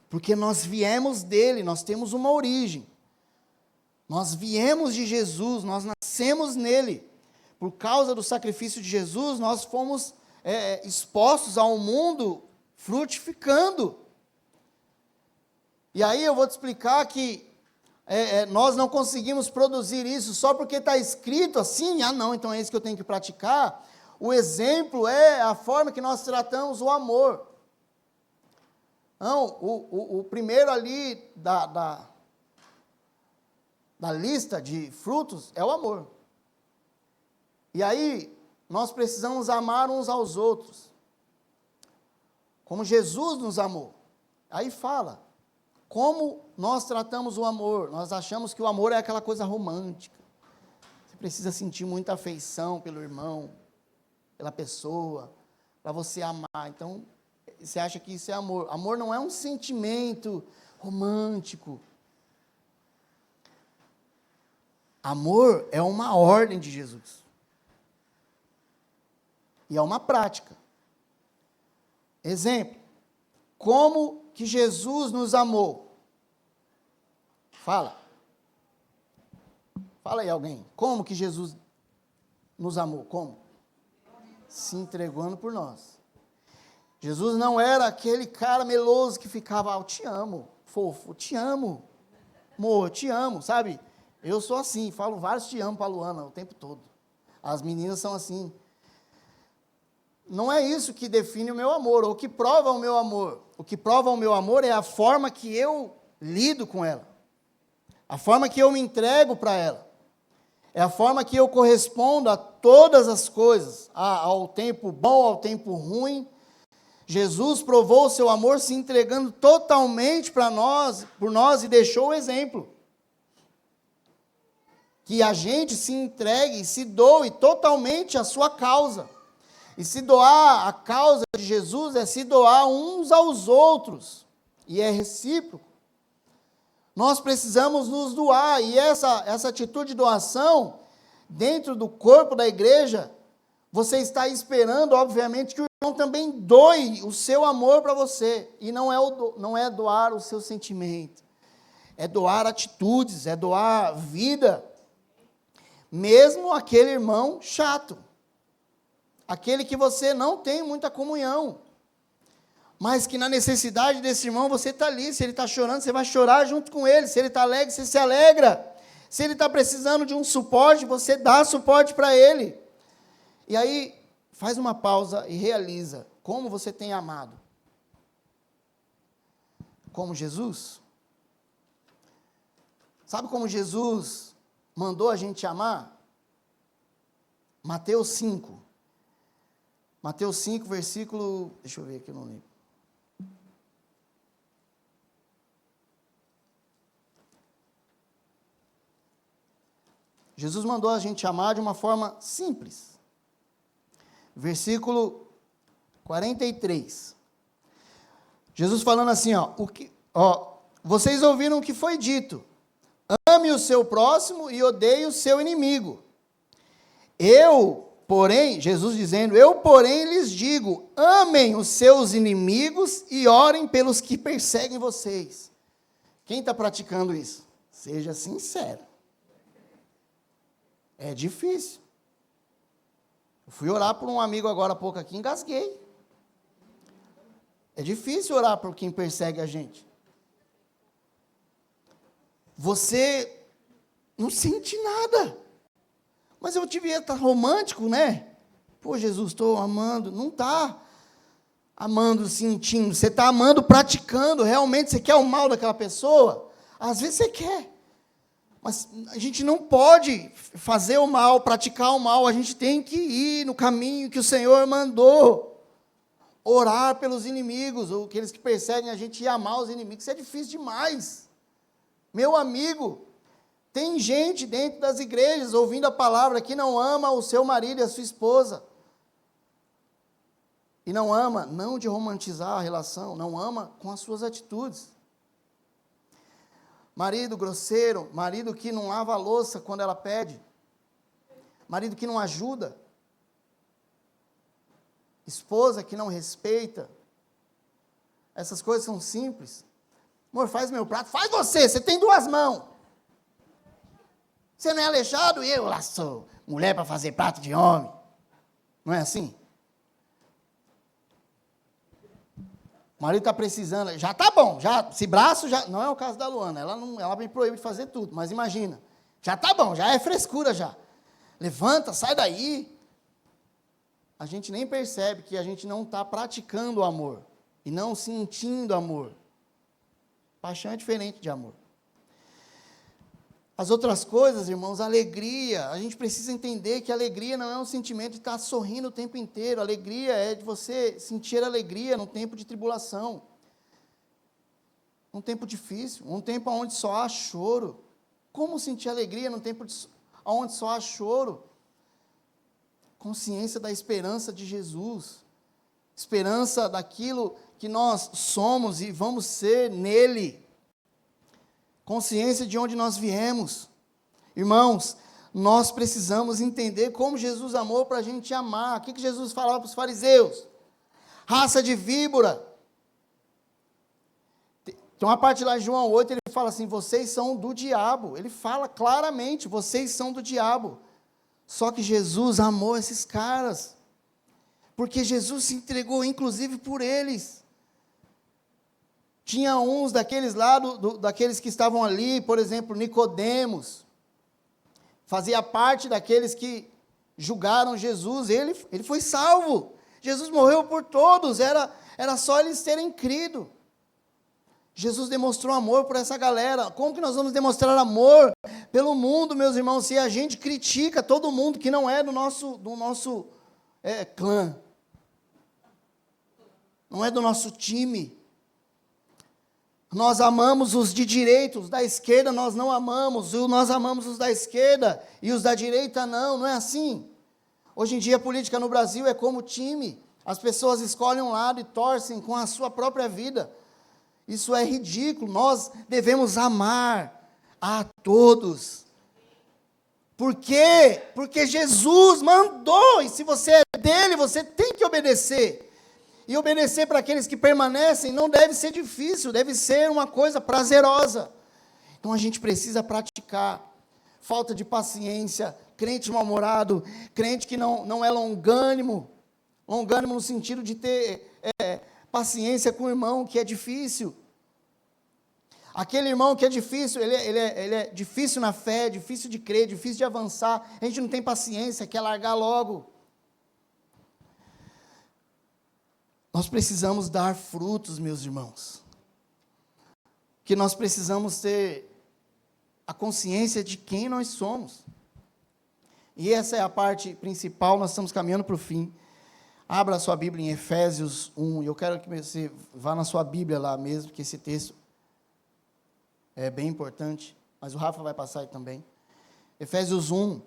Speaker 1: Porque nós viemos dele, nós temos uma origem. Nós viemos de Jesus, nós nascemos nele. Por causa do sacrifício de Jesus, nós fomos expostos ao mundo frutificando. E aí eu vou te explicar que nós não conseguimos produzir isso só porque está escrito assim, não, então é isso que eu tenho que praticar. O exemplo é a forma que nós tratamos o amor. Não, o primeiro ali da lista de frutos é o amor. E aí, nós precisamos amar uns aos outros, como Jesus nos amou. Aí fala, como nós tratamos o amor. Nós achamos que o amor é aquela coisa romântica. Você precisa sentir muita afeição pelo irmão, pela pessoa, para você amar. Então, você acha que isso é amor. Amor não é um sentimento romântico. Amor é uma ordem de Jesus. E é uma prática. Exemplo, como que Jesus nos amou? Fala. Fala aí alguém. Como que Jesus nos amou? Como? Se entregando por nós. Jesus não era aquele cara meloso que ficava, eu te amo, fofo, te amo, amor, te amo, sabe? Eu sou assim, falo vários te amo para a Luana o tempo todo. As meninas são assim. Não é isso que define o meu amor, ou que prova o meu amor. O que prova o meu amor é a forma que eu lido com ela. A forma que eu me entrego para ela. É a forma que eu correspondo a todas as coisas, ao tempo bom, ao tempo ruim. Jesus provou o seu amor se entregando totalmente para nós, por nós, e deixou o exemplo. Que a gente se entregue e se doe totalmente à sua causa. E se doar a causa de Jesus é se doar uns aos outros. E é recíproco. Nós precisamos nos doar. E essa atitude de doação, dentro do corpo da igreja, você está esperando, obviamente, que o irmão também doe o seu amor para você. E não é doar o seu sentimento. É doar atitudes, é doar vida. Mesmo aquele irmão chato. Aquele que você não tem muita comunhão, mas que na necessidade desse irmão você está ali. Se ele está chorando, você vai chorar junto com ele. Se ele está alegre, você se alegra. Se ele está precisando de um suporte, você dá suporte para ele. E aí, faz uma pausa e realiza como você tem amado. Como Jesus? Sabe como Jesus mandou a gente amar? Mateus 5. Mateus 5, versículo... Deixa eu ver aqui, eu não lembro. Jesus mandou a gente amar de uma forma simples. Versículo 43. Jesus falando assim, vocês ouviram o que foi dito. Ame o seu próximo e odeie o seu inimigo. Jesus dizendo, eu, porém, lhes digo, amem os seus inimigos e orem pelos que perseguem vocês. Quem está praticando isso? Seja sincero. É difícil. Eu fui orar por um amigo agora há pouco aqui, engasguei. É difícil orar por quem persegue a gente. Você não sente nada. Mas eu devia estar romântico, né? Pô, Jesus, estou amando. Não está amando, sentindo. Você está amando, praticando. Realmente você quer o mal daquela pessoa? Às vezes você quer. Mas a gente não pode fazer o mal, praticar o mal. A gente tem que ir no caminho que o Senhor mandou. Orar pelos inimigos, ou aqueles que perseguem a gente, e amar os inimigos. Isso é difícil demais. Meu amigo, tem gente dentro das igrejas ouvindo a palavra que não ama o seu marido e a sua esposa. E não ama, não de romantizar a relação, não ama com as suas atitudes. Marido grosseiro, marido que não lava a louça quando ela pede. Marido que não ajuda. Esposa que não respeita. Essas coisas são simples. Amor, faz meu prato. Faz você tem 2 mãos. Você não é aleijado? Eu lá sou mulher para fazer prato de homem. Não é assim? O marido está precisando, já está bom, já, esse braço já, não é o caso da Luana, ela me proíbe de fazer tudo, mas imagina, já está bom, já é frescura já. Levanta, sai daí. A gente nem percebe que a gente não está praticando o amor, e não sentindo amor. Paixão é diferente de amor. As outras coisas, irmãos, alegria, a gente precisa entender que alegria não é um sentimento de estar sorrindo o tempo inteiro, alegria é de você sentir alegria num tempo de tribulação, um tempo difícil, um tempo onde só há choro. Como sentir alegria num tempo onde só há choro? Consciência da esperança de Jesus, esperança daquilo que nós somos e vamos ser nele, consciência de onde nós viemos. Irmãos, nós precisamos entender como Jesus amou para a gente amar. O que Jesus falava para os fariseus? Raça de víbora. Tem uma parte lá em João 8, ele fala assim, vocês são do diabo. Ele fala claramente, vocês são do diabo. Só que Jesus amou esses caras, porque Jesus se entregou inclusive por eles. Tinha uns daqueles lá, daqueles que estavam ali, por exemplo, Nicodemos, fazia parte daqueles que julgaram Jesus, ele foi salvo, Jesus morreu por todos, era só eles terem crido. Jesus demonstrou amor por essa galera. Como que nós vamos demonstrar amor pelo mundo, meus irmãos, se a gente critica todo mundo que não é do nosso clã, não é do nosso time? Nós amamos os de direita, os da esquerda nós não amamos, nós amamos os da esquerda e os da direita não é assim. Hoje em dia a política no Brasil é como time, as pessoas escolhem um lado e torcem com a sua própria vida. Isso é ridículo, nós devemos amar a todos. Por quê? Porque Jesus mandou, e se você é dele, você tem que obedecer. E obedecer para aqueles que permanecem não deve ser difícil, deve ser uma coisa prazerosa. Então a gente precisa praticar. Falta de paciência, crente mal-humorado, crente que não é longânimo no sentido de ter paciência com o irmão que é difícil. Aquele irmão que é difícil, ele é difícil na fé, difícil de crer, difícil de avançar, a gente não tem paciência, quer largar logo. Nós precisamos dar frutos, meus irmãos. Que nós precisamos ter a consciência de quem nós somos. E essa é a parte principal, nós estamos caminhando para o fim. Abra a sua Bíblia em Efésios 1, e eu quero que você vá na sua Bíblia lá mesmo, que esse texto é bem importante, mas o Rafa vai passar aí também. Efésios 1.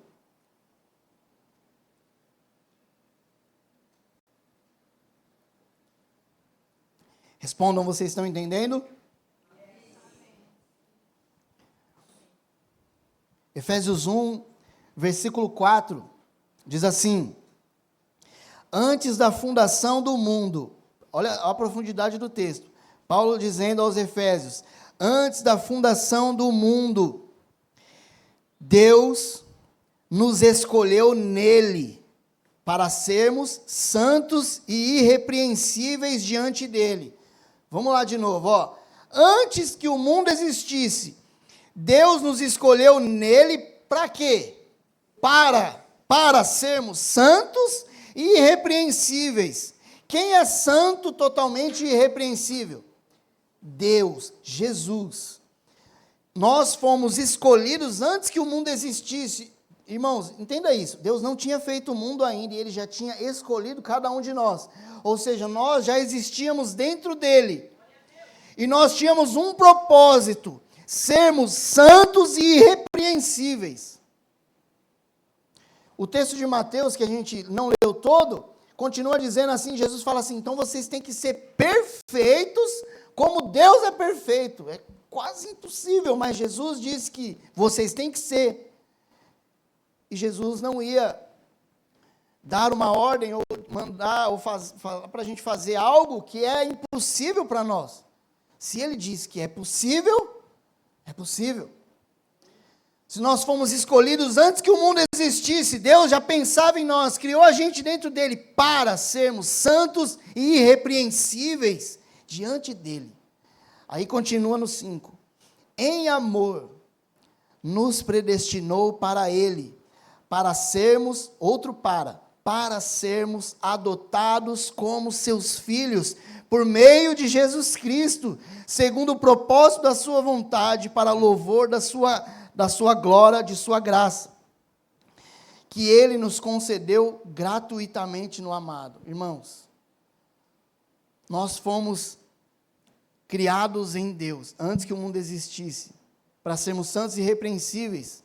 Speaker 1: Respondam, vocês estão entendendo? Efésios 1, versículo 4, diz assim: antes da fundação do mundo, olha a profundidade do texto, Paulo dizendo aos Efésios, antes da fundação do mundo, Deus nos escolheu nele, para sermos santos e irrepreensíveis diante dele. Vamos lá de novo, ó. Antes que o mundo existisse, Deus nos escolheu nele para quê? Para sermos santos e irrepreensíveis. Quem é santo totalmente irrepreensível? Deus, Jesus. Nós fomos escolhidos antes que o mundo existisse. Irmãos, entenda isso. Deus não tinha feito o mundo ainda e Ele já tinha escolhido cada um de nós. Ou seja, nós já existíamos dentro dEle. E nós tínhamos um propósito: sermos santos e irrepreensíveis. O texto de Mateus, que a gente não leu todo, continua dizendo assim, Jesus fala assim, então vocês têm que ser perfeitos como Deus é perfeito. É quase impossível, mas Jesus disse que vocês têm que ser. E Jesus não ia dar uma ordem, ou mandar, ou falar para a gente fazer algo que é impossível para nós. Se Ele diz que é possível, é possível. Se nós fomos escolhidos antes que o mundo existisse, Deus já pensava em nós, criou a gente dentro dEle para sermos santos e irrepreensíveis diante dEle. Aí continua no 5. Em amor, nos predestinou para Ele, para sermos, para sermos adotados como seus filhos, por meio de Jesus Cristo, segundo o propósito da sua vontade, para louvor da sua glória, de sua graça, que Ele nos concedeu gratuitamente no amado. Irmãos, nós fomos criados em Deus, antes que o mundo existisse, para sermos santos e irrepreensíveis.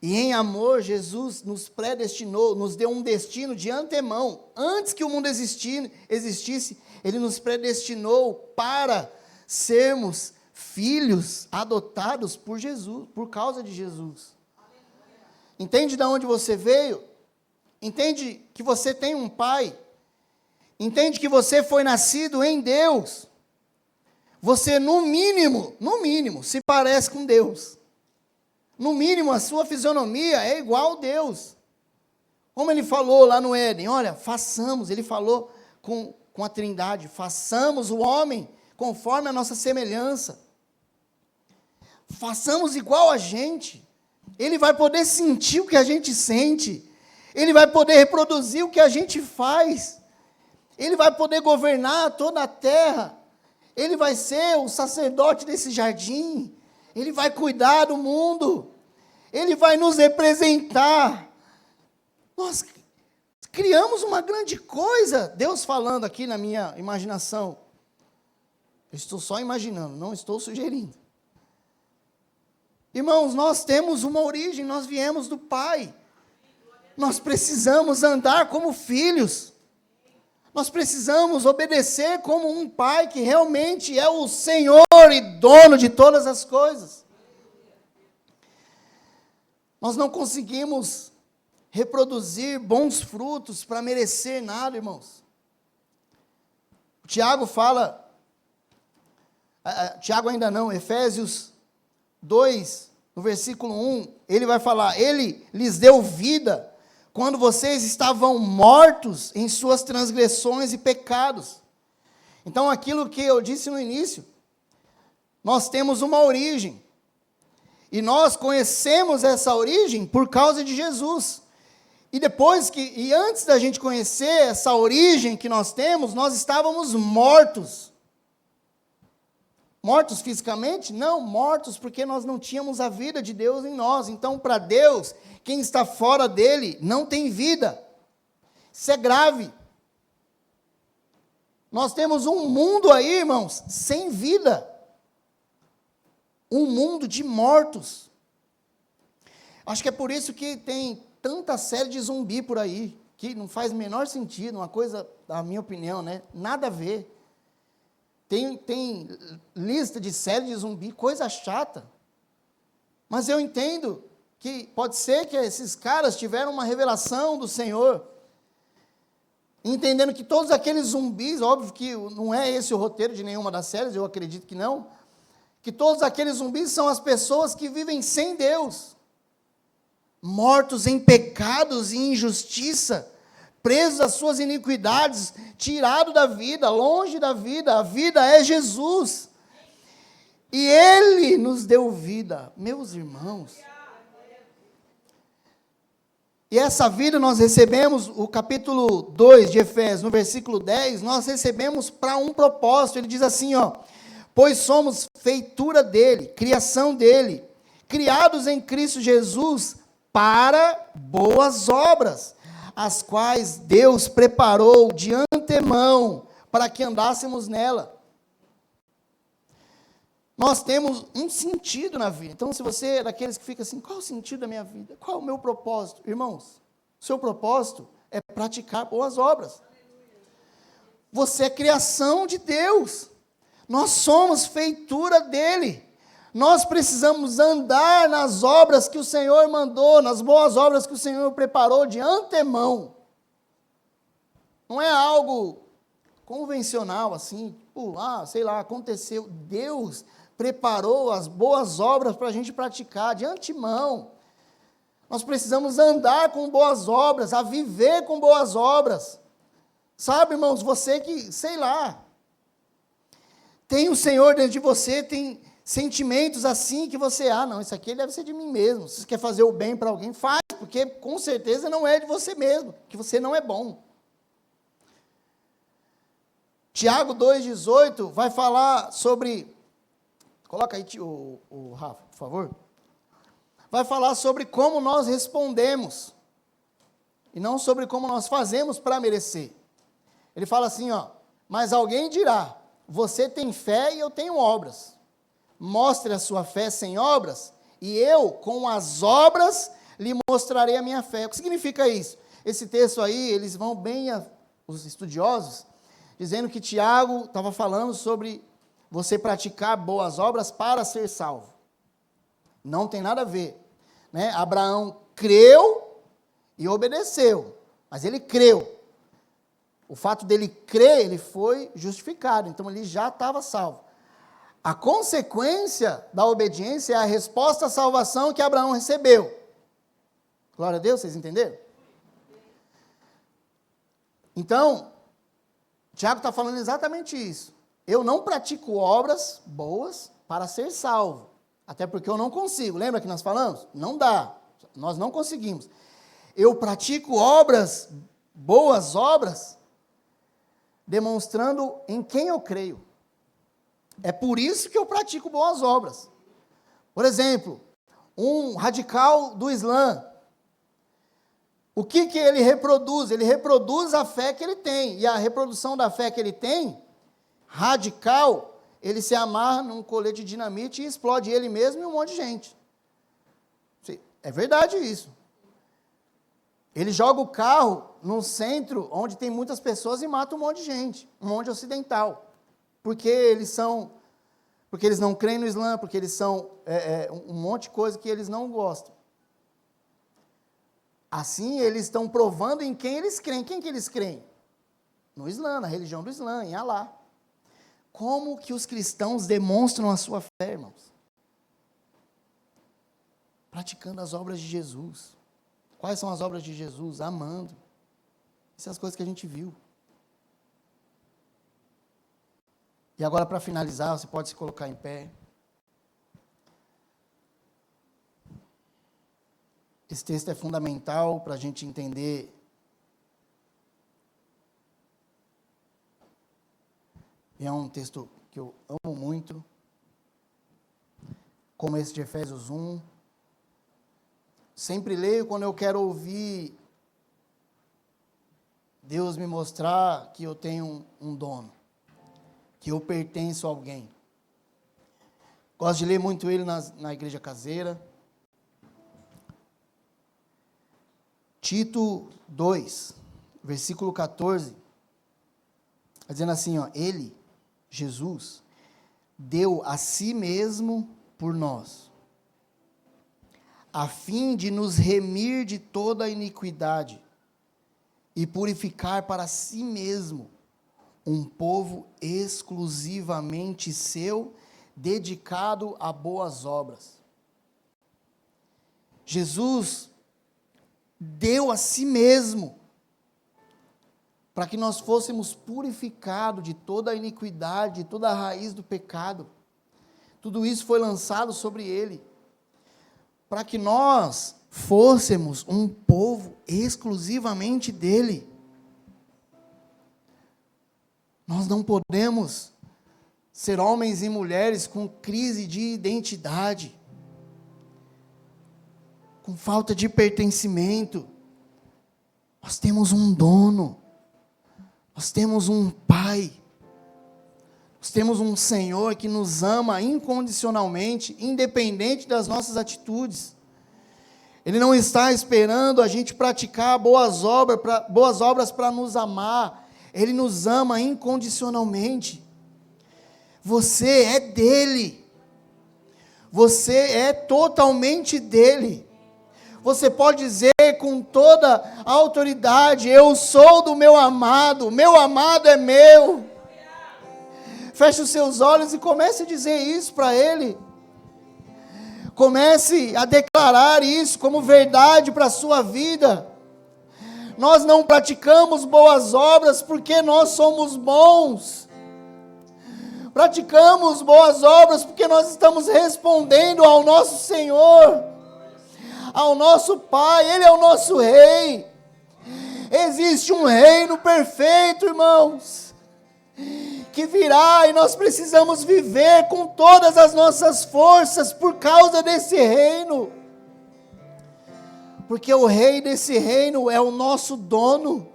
Speaker 1: E em amor, Jesus nos predestinou, nos deu um destino de antemão. Antes que o mundo existisse, Ele nos predestinou para sermos filhos adotados por Jesus, por causa de Jesus. Entende de onde você veio? Entende que você tem um pai? Entende que você foi nascido em Deus? Você, no mínimo, se parece com Deus. No mínimo, a sua fisionomia é igual a Deus. Como Ele falou lá no Éden, olha, Ele falou com a Trindade, façamos o homem conforme a nossa semelhança. Façamos igual a gente. Ele vai poder sentir o que a gente sente. Ele vai poder reproduzir o que a gente faz. Ele vai poder governar toda a terra. Ele vai ser o sacerdote desse jardim. Ele vai cuidar do mundo. Ele vai nos representar. Nós criamos uma grande coisa. Deus falando aqui na minha imaginação. Eu estou só imaginando, não estou sugerindo. Irmãos, nós temos uma origem, nós viemos do Pai. Nós precisamos andar como filhos. Nós precisamos obedecer como um Pai que realmente é o Senhor e dono de todas as coisas. Nós não conseguimos reproduzir bons frutos para merecer nada, irmãos. O Tiago fala, Tiago ainda não, Efésios 2, no versículo 1, ele vai falar, Ele lhes deu vida quando vocês estavam mortos em suas transgressões e pecados. Então, aquilo que eu disse no início, nós temos uma origem. E nós conhecemos essa origem por causa de Jesus. E antes da gente conhecer essa origem que nós temos, nós estávamos mortos. Mortos fisicamente? Não, mortos porque nós não tínhamos a vida de Deus em nós. Então, para Deus, quem está fora dele não tem vida. Isso é grave. Nós temos um mundo aí, irmãos, sem vida. Um mundo de mortos. Acho que é por isso que tem tanta série de zumbi por aí, que não faz o menor sentido, uma coisa, na minha opinião, né? Nada a ver. Tem lista de série de zumbi, coisa chata. Mas eu entendo que pode ser que esses caras tiveram uma revelação do Senhor, entendendo que todos aqueles zumbis, óbvio que não é esse o roteiro de nenhuma das séries, eu acredito que não, que todos aqueles zumbis são as pessoas que vivem sem Deus, mortos em pecados e injustiça, presos às suas iniquidades, tirados da vida, longe da vida. A vida é Jesus. E Ele nos deu vida, meus irmãos. E essa vida nós recebemos, o capítulo 2 de Efésios, no versículo 10, nós recebemos para um propósito. Ele diz assim, ó: pois somos feitura dele, criação dele, criados em Cristo Jesus para boas obras, as quais Deus preparou de antemão para que andássemos nela. Nós temos um sentido na vida. Então, se você é daqueles que fica assim, qual é o sentido da minha vida? Qual é o meu propósito? Irmãos, o seu propósito é praticar boas obras. Você é criação de Deus. Nós somos feitura dele. Nós precisamos andar nas obras que o Senhor mandou, nas boas obras que o Senhor preparou de antemão. Não é algo convencional assim, tipo, sei lá, aconteceu. Deus preparou as boas obras para a gente praticar de antemão. Nós precisamos andar com boas obras, a viver com boas obras. Sabe, irmãos, você que, sei lá, tem o Senhor dentro de você, tem sentimentos assim que você, não, isso aqui deve ser de mim mesmo. Se você quer fazer o bem para alguém, faz, porque com certeza não é de você mesmo, que você não é bom. Tiago 2,18 vai falar sobre, coloca aí o Rafa, por favor. Vai falar sobre como nós respondemos, e não sobre como nós fazemos para merecer. Ele fala assim, mas alguém dirá, você tem fé e eu tenho obras. Mostre a sua fé sem obras, e eu, com as obras, lhe mostrarei a minha fé. O que significa isso? Esse texto aí, eles vão bem, os estudiosos, dizendo que Tiago estava falando sobre você praticar boas obras para ser salvo. Não tem nada a ver. Né? Abraão creu e obedeceu, mas ele creu. O fato dele crer, ele foi justificado, então ele já estava salvo. A consequência da obediência é a resposta à salvação que Abraão recebeu. Glória a Deus, vocês entenderam? Então, Tiago está falando exatamente isso. Eu não pratico obras boas para ser salvo. Até porque eu não consigo. Lembra que nós falamos? Não dá. Nós não conseguimos. Eu pratico obras, boas obras, demonstrando em quem eu creio. É por isso que eu pratico boas obras. Por exemplo, um radical do Islã. O que ele reproduz? Ele reproduz a fé que ele tem. E a reprodução da fé que ele tem, radical, ele se amarra num colete de dinamite e explode ele mesmo e um monte de gente. É verdade isso. Ele joga o carro num centro onde tem muitas pessoas e mata um monte de gente, um monte de ocidental. Porque eles não creem no Islã, porque eles são um monte de coisa que eles não gostam. Assim, eles estão provando em quem eles creem. Quem que eles creem? No Islã, na religião do Islã, em Alá. Como que os cristãos demonstram a sua fé, irmãos? Praticando as obras de Jesus. Quais são as obras de Jesus? Amando. Essas são as coisas que a gente viu. E agora, para finalizar, você pode se colocar em pé. Esse texto é fundamental para a gente entender e é um texto que eu amo muito, como esse de Efésios 1. Sempre leio quando eu quero ouvir Deus me mostrar que eu tenho um dono, que eu pertenço a alguém. Gosto de ler muito ele na igreja caseira. Tito 2, versículo 14, está dizendo assim, ele, Jesus, deu a si mesmo por nós, a fim de nos remir de toda a iniquidade e purificar para si mesmo um povo exclusivamente seu, dedicado a boas obras. Jesus deu a si mesmo para que nós fôssemos purificados de toda a iniquidade, de toda a raiz do pecado. Tudo isso foi lançado sobre ele, para que nós fôssemos um povo exclusivamente dele. Nós não podemos ser homens e mulheres com crise de identidade, com falta de pertencimento. Nós temos um dono, nós temos um Pai, nós temos um Senhor que nos ama incondicionalmente, independente das nossas atitudes. Ele não está esperando a gente praticar boas obras para nos amar. Ele nos ama incondicionalmente. Você é dele. Você é totalmente dele. Você pode dizer com toda a autoridade: eu sou do meu amado é meu. Feche os seus olhos e comece a dizer isso para ele. Comece a declarar isso como verdade para a sua vida. Nós não praticamos boas obras porque nós somos bons. Praticamos boas obras porque nós estamos respondendo ao nosso Senhor, ao nosso Pai. Ele é o nosso Rei. Existe um reino perfeito, irmãos, que virá, e nós precisamos viver com todas as nossas forças por causa desse reino, porque o rei desse reino é o nosso dono.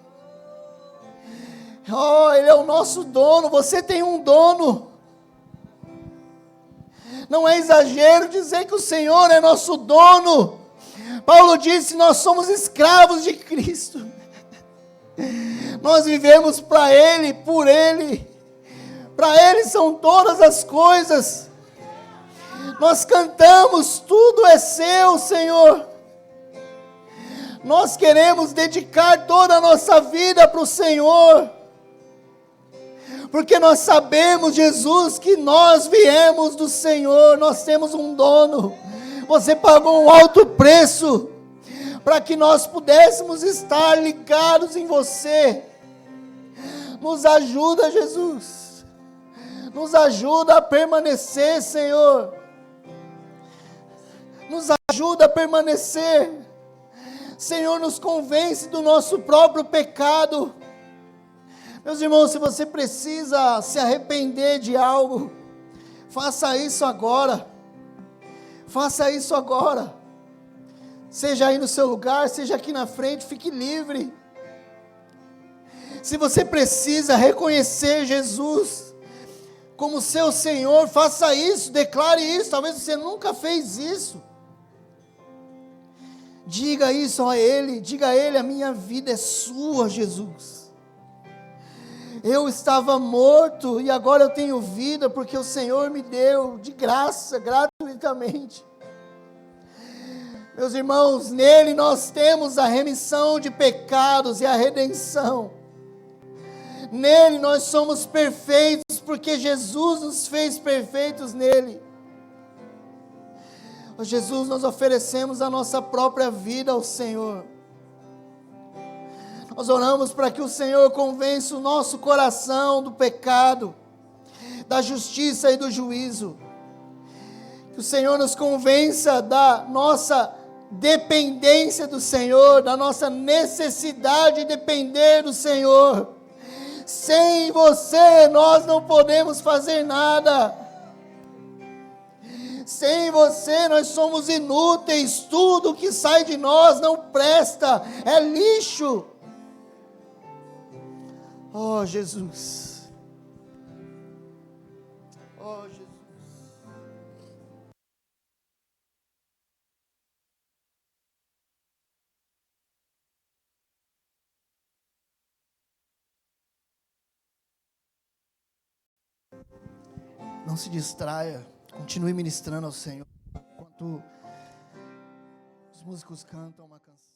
Speaker 1: Ele é o nosso dono. Você tem um dono. Não é exagero dizer que o Senhor é nosso dono. Paulo disse: nós somos escravos de Cristo. Nós vivemos para Ele, por Ele. Para Ele são todas as coisas. Nós cantamos: tudo é seu, Senhor. Nós queremos dedicar toda a nossa vida para o Senhor, porque nós sabemos, Jesus, que nós viemos do Senhor. Nós temos um dono. Você pagou um alto preço para que nós pudéssemos estar ligados em você. Nos ajuda, Jesus. Nos ajuda a permanecer, Senhor. Nos ajuda a permanecer. Senhor, nos convence do nosso próprio pecado. Meus irmãos, se você precisa se arrepender de algo, faça isso agora. Faça isso agora. Seja aí no seu lugar, seja aqui na frente, fique livre. Se você precisa reconhecer Jesus como seu Senhor, faça isso, declare isso. Talvez você nunca fez isso. Diga isso a Ele, diga a Ele: a minha vida é sua, Jesus. Eu estava morto e agora eu tenho vida porque o Senhor me deu de graça, gratuitamente. Meus irmãos, nele nós temos a remissão de pecados e a redenção. Nele nós somos perfeitos porque Jesus nos fez perfeitos nele. Ó Jesus, nós oferecemos a nossa própria vida ao Senhor. Nós oramos para que o Senhor convença o nosso coração do pecado, da justiça e do juízo. Que o Senhor nos convença da nossa dependência do Senhor, da nossa necessidade de depender do Senhor. Sem você nós não podemos fazer nada. Sem você nós somos inúteis. Tudo que sai de nós não presta, é lixo. Oh Jesus, oh Jesus. Não se distraia, continue ministrando ao Senhor, enquanto os músicos cantam uma canção.